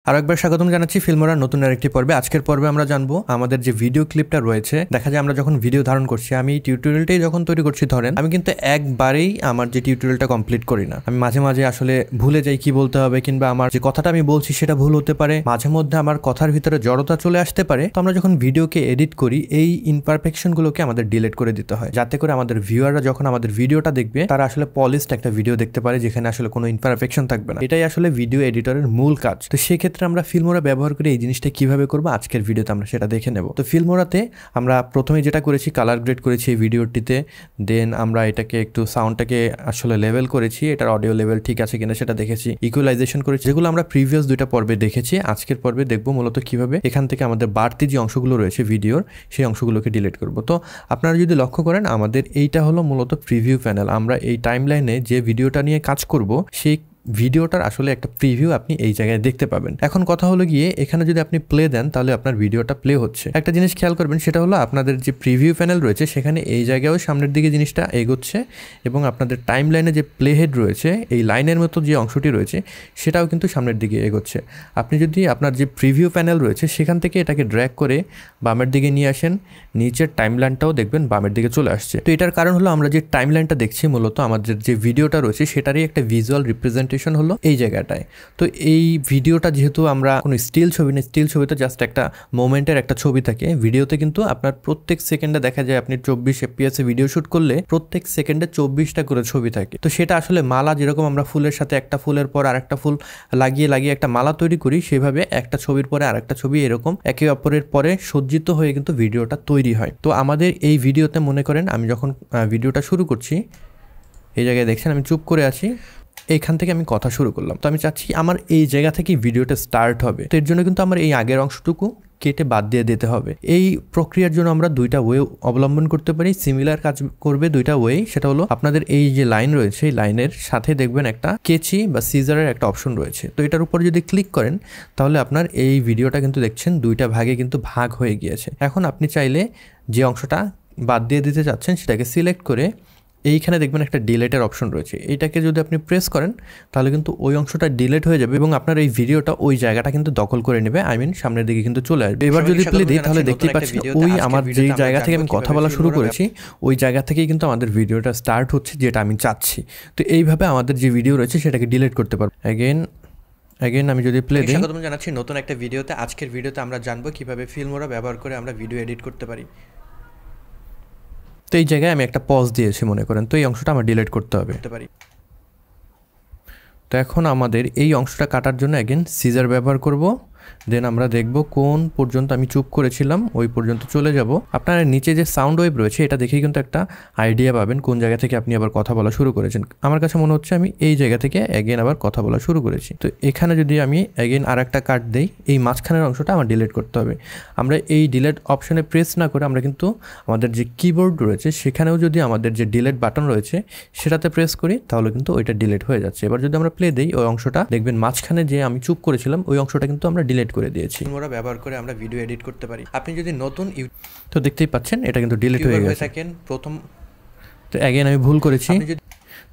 আরেকবার স্বাগতম জানাচ্ছি ফিল্মোরার নতুন আরেকটি পর্বে। আজকের পর্বে আমরা জানবো আমাদের যে ভিডিও ক্লিপটা রয়েছে, দেখা যায় আমরা যখন ভিডিও ধারণ করছি, আমি টিউটোরিয়ালটাই যখন তৈরি করছি ধরেন, আমি কিন্তু একবারেই আমার যে টিউটোরিয়ালটা কমপ্লিট করি না। আমি মাঝে মাঝে আসলে ভুলে যাই কি বলতে হবে, কিংবা আমার যে কথাটা আমি বলছি সেটা ভুল হতে পারে, মাঝে মধ্যে আমার কথার ভিতরে জড়তা চলে আসতে পারে। তো আমরা যখন ভিডিওকে এডিট করি, এই ইনপারফেকশনগুলোকে আমাদের ডিলিট করে দিতে হয়, যাতে করে আমাদের ভিউয়াররা যখন আমাদের ভিডিওটা দেখবে তারা আসলে পলিশড একটা ভিডিও দেখতে পারে, যেখানে আসলে কোনো ইনপারফেকশন থাকবে না। এটাই আসলে ভিডিও এডিটরের মূল কাজ। তো সেক্ষেত্রে আমরা ফিল্মোরা ব্যবহার করে এই জিনিসটা কিভাবে করবো আজকের ভিডিওতে আমরা সেটা দেখে নেব। তো ফিল্মোরাতে আমরা প্রথমে যেটা করেছি, কালার গ্রেড করেছি এই ভিডিওটিতে, দেন আমরা এটাকে একটু সাউন্ডটাকে আসলে লেভেল করেছি, এটার অডিও লেভেল ঠিক আছে কিনা সেটা দেখেছি, ইকুয়ালাইজেশন করেছি, যেগুলো আমরা প্রিভিয়াস দুইটা পর্বে দেখেছি। আজকের পর্বে দেখবো মূলত কিভাবে এখান থেকে আমাদের বাড়তি যে অংশগুলো রয়েছে ভিডিওর, সেই অংশগুলোকে ডিলিট করব। তো আপনারা যদি লক্ষ্য করেন, আমাদের এইটা হলো মূলত প্রিভিউ প্যানেল। আমরা এই টাইমলাইনে যে ভিডিওটা নিয়ে কাজ করব, সেই ভিডিওটার আসলে একটা প্রিভিউ আপনি এই জায়গায় দেখতে পাবেন। এখন কথা হলো গিয়ে, এখানে যদি আপনি প্লে দেন তাহলে আপনার ভিডিওটা প্লে হচ্ছে। একটা জিনিস খেয়াল করবেন, সেটা হলো আপনাদের যে প্রিভিউ প্যানেল রয়েছে সেখানে এই জায়গায়ও সামনের দিকে জিনিসটা এগোচ্ছে, এবং আপনাদের টাইম লাইনে যে প্লে হেড রয়েছে, এই লাইনের মতো যে অংশটি রয়েছে সেটাও কিন্তু সামনের দিকে এগোচ্ছে। আপনি যদি আপনার যে প্রিভিউ প্যানেল রয়েছে সেখান থেকে এটাকে ড্র্যাগ করে বামের দিকে নিয়ে আসেন, নিচের টাইম লাইনটাও দেখবেন বামের দিকে চলে আসছে। তো এটার কারণ হলো, আমরা যে টাইম লাইনটা দেখছি মূলত আমাদের যে ভিডিওটা রয়েছে সেটারই একটা ভিজুয়াল রিপ্রেজেন্টেশন হলো এই জায়গাটায়। তো এই ভিডিওটা যেহেতু আমরা কোনো স্টিল ছবি না, স্টিল ছবিতে জাস্ট একটা মোমেন্টের একটা ছবি থাকে, ভিডিওতে কিন্তু আপনার প্রত্যেক সেকেন্ডে দেখা যায় আপনি 24 FPS এ ভিডিও শুট করলে প্রত্যেক সেকেন্ডে 24টা করে ছবি থাকে। তো সেটা আসলে মালা, যেরকম আমরা ফুলের সাথে একটা ফুলের পর আরেকটা ফুল লাগিয়ে লাগিয়ে একটা মালা তৈরি করি, সেভাবে একটা ছবির পরে আরেকটা ছবি এরকম একে অপরের পরে সজ্জিত হয়ে কিন্তু ভিডিওটা তৈরি হয়। তো আমাদের এই ভিডিওতে মনে করেন আমি যখন ভিডিওটা শুরু করছি, এই জায়গায় দেখছেন আমি চুপ করে আছি, এইখান থেকে আমি কথা শুরু করলাম। তো আমি চাচ্ছি আমার এই জায়গা থেকে ভিডিওটা স্টার্ট হবে। তো এর জন্য কিন্তু আমার এই আগের অংশটুকু কেটে বাদ দিয়ে দিতে হবে। এই প্রক্রিয়ার জন্য আমরা দুইটা ওয়ে অবলম্বন করতে পারি, সিমিলার কাজ করবে দুইটা ওয়ে। সেটা হলো, আপনাদের এই যে লাইন রয়েছে, এই লাইনের সাথে দেখবেন একটা কেচি বা সিজারের একটা অপশন রয়েছে। তো এটার উপর যদি ক্লিক করেন তাহলে আপনার এই ভিডিওটা কিন্তু দেখছেন দুইটা ভাগে কিন্তু ভাগ হয়ে গিয়েছে। এখন আপনি চাইলে যে অংশটা বাদ দিয়ে দিতে চাচ্ছেন সেটাকে সিলেক্ট করে এইখানে দেখবেন একটা ডিলেটের অপশন রয়েছে, এইটাকে যদি আপনি প্রেস করেন তাহলে কিন্তু ওই অংশটা ডিলেট হয়ে যাবে, এবং আপনার এই ভিডিওটা ওই জায়গাটা কিন্তু দখল করে নেবে, সামনের দিকে কিন্তু চলে আসবে। এবার যদি প্লে দিই তাহলে দেখতে পাচ্ছেন ওই আমার যেই জায়গা থেকে আমি কথা বলা শুরু করেছি ওই জায়গা থেকেই কিন্তু আমাদের ভিডিওটা স্টার্ট হচ্ছে, যেটা আমি চাচ্ছি। তো এইভাবে আমাদের যে ভিডিও রয়েছে সেটাকে ডিলিট করতে পারবো। অ্যাগেন আমি যদি প্লে দিই, স্বাগতম জানাচ্ছি নতুন একটা ভিডিওতে। আজকের ভিডিওতে আমরা জানবো কিভাবে ফিল্মোরা ব্যবহার করে আমরা ভিডিও এডিট করতে পারি। তো এই জায়গায় আমি একটা পজ দিয়েছি মনে করেন, তো এই অংশটা আমার ডিলিট করতে হবে। তো এখন আমাদের এই অংশটা কাটার জন্য অ্যাগেন সিজার ব্যবহার করব। দেন আমরা দেখব কোন পর্যন্ত আমি চুপ করেছিলাম ওই পর্যন্ত চলে যাব। আপনার নিচে যে সাউন্ড ওয়েভ রয়েছে এটা দেখেই কিন্তু একটা আইডিয়া পাবেন কোন জায়গা থেকে আপনি আবার কথা বলা শুরু করেছেন। আমার কাছে মনে হচ্ছে আমি এই জায়গা থেকে অ্যাগেন আবার কথা বলা শুরু করেছি। তো এখানে যদি আমি অ্যাগেন আর একটা কাট দেই, এই মাঝখানের অংশটা আমার ডিলিট করতে হবে। আমরা এই ডিলিট অপশনে প্রেস না করে আমরা কিন্তু আমাদের যে কিবোর্ড রয়েছে সেখানেও যদি আমাদের যে ডিলিট বাটন রয়েছে সেটাতে প্রেস করি তাহলে কিন্তু ওইটা ডিলিট হয়ে যাচ্ছে। এবার যদি আমরা প্লে দেই, ওই অংশটা দেখবেন মাঝখানে যে আমি চুপ করেছিলাম ওই অংশটা কিন্তু আমরা ডিলিট করে দিয়েছি। ফিল্মোরা ব্যবহার করে আমরা ভিডিও এডিট করতে পারি। আপনি যদি নতুন তো দেখতেই পাচ্ছেন এটা কিন্তু ডিলিট হয়ে গেছে প্রথম। তো অ্যাগেন আমি ভুল করেছি,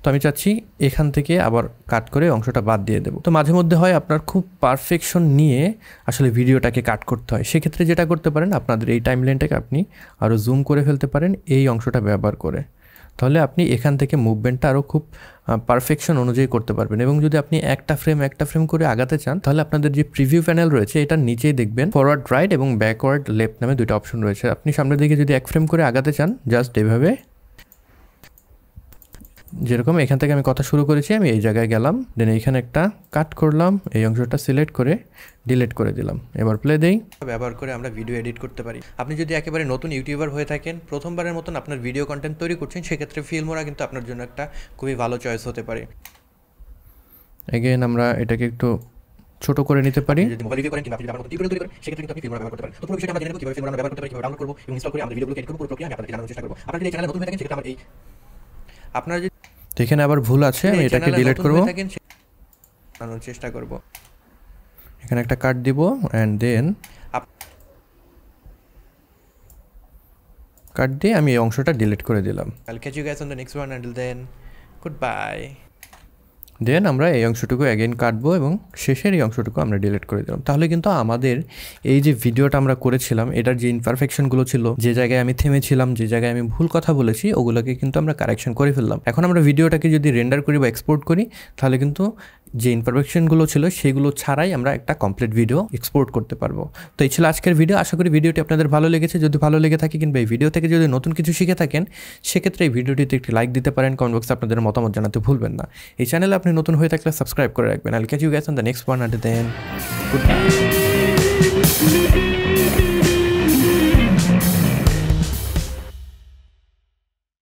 তো আমি চাচ্ছি এখান থেকে আবার কাট করে অংশটা বাদ দিয়ে দেবো। তো মাঝে মধ্যে হয় আপনার খুব পারফেকশন নিয়ে আসলে ভিডিওটাকে কাট করতে হয়, সেক্ষেত্রে যেটা করতে পারেন আপনাদের এই টাইমলাইনটাকে আপনি আরও জুম করে ফেলতে পারেন এই অংশটা ব্যবহার করে। তাহলে আপনি এখান থেকে মুভমেন্টটা আরও খুব পারফেকশন অনুযায়ী করতে পারবেন। এবং যদি আপনি একটা ফ্রেম করে আগাতে চান তাহলে আপনাদের যে প্রিভিউ প্যানেল রয়েছে এটার নিচেই দেখবেন ফরওয়ার্ড রাইট এবং ব্যাকওয়ার্ড লেফট নামে দুটো অপশন রয়েছে। আপনি সামনের দিকে যদি এক ফ্রেম করে আগাতে চান, জাস্ট এভাবে, যেরকম এখান থেকে আমি কথা শুরু করেছি আমি এই জায়গায় গেলাম, দেন এইখানে একটা কাট করলাম, এই অংশটা সিলেক্ট করে ডিলিট করে দিলাম। এবার প্লে দেই। ব্যবহার করে আমরা ভিডিও এডিট করতে পারি। আপনি যদি একেবারে নতুন ইউটিউবার হয়ে থাকেন, প্রথমবারের মতন আপনার ভিডিও কন্টেন্ট তৈরি করছেন, সেক্ষেত্রে ফিল্মোরা কিন্তু আপনার জন্য একটা খুবই ভালো চয়েস হতে পারে। এগেন আমরা এটাকে একটু ছোট করে নিতে পারি। যদি মোবাইল রিভিউ করেন কিংবা আপনি আপনার টিউটোরিয়াল তৈরি করেন, সেক্ষেত্রে কিন্তু আপনি ফিল্মোরা ব্যবহার করতে পারেন। তো পুরো বিষয়টা আমরা জেনে নেব কিভাবে ফিল্মোরা ব্যবহার করতে পারি, কিভাবে ডাউনলোড করব এবং ইনস্টল করে আমরা ভিডিওগুলোকে এডিট করব, পুরো প্রক্রিয়া আমি আপনাদের জানানোর চেষ্টা করব। আপনারা যদি এই চ্যানেলে নতুন হয়ে থাকেন সেক্ষেত্রে আমার এই আপনারা যদি এখানে আবার ভুল আছে, আমি এটাকে ডিলিট করব, জানানোর চেষ্টা করব। এখানে একটা কাট দিব অ্যান্ড দেন কাট দিয়ে আমি এই অংশটা ডিলিট করে দিলাম। I'll catch you guys on the next one. Until then, goodbye. দেন আমরা এই অংশটুকু অ্যাগেন কাটবো এবং শেষের এই অংশটুকু আমরা ডিলিট করে দিলাম। তাহলে কিন্তু আমাদের এই যে ভিডিওটা আমরা করেছিলাম এটার যে ইনপারফেকশনগুলো ছিল, যে জায়গায় আমি থেমেছিলাম, যে জায়গায় আমি ভুল কথা বলেছি, ওগুলোকে কিন্তু আমরা কারেকশন করে ফেললাম। এখন আমরা ভিডিওটাকে যদি রেন্ডার করি বা এক্সপোর্ট করি তাহলে কিন্তু যে ইনপারফেকশনগুলো ছিল সেগুলো ছাড়াই আমরা একটা কমপ্লিট ভিডিও এক্সপোর্ট করতে পারবো। তো এই ছিল আজকের ভিডিও। আশা করি ভিডিওটি আপনাদের ভালো লেগেছে। যদি ভালো লেগে থাকে কিংবা এই ভিডিও থেকে যদি নতুন কিছু শিখে থাকেন সেক্ষেত্রে এই ভিডিওটিতে একটি লাইক দিতে পারেন, কমেন্ট বক্সে আপনাদের মতামত জানাতে ভুলবেন না। এই চ্যানেলে আপনি নতুন হয়ে থাকলে সাবস্ক্রাইব করে রাখবেন। I'll catch you guys on the next one. Until then, goodbye.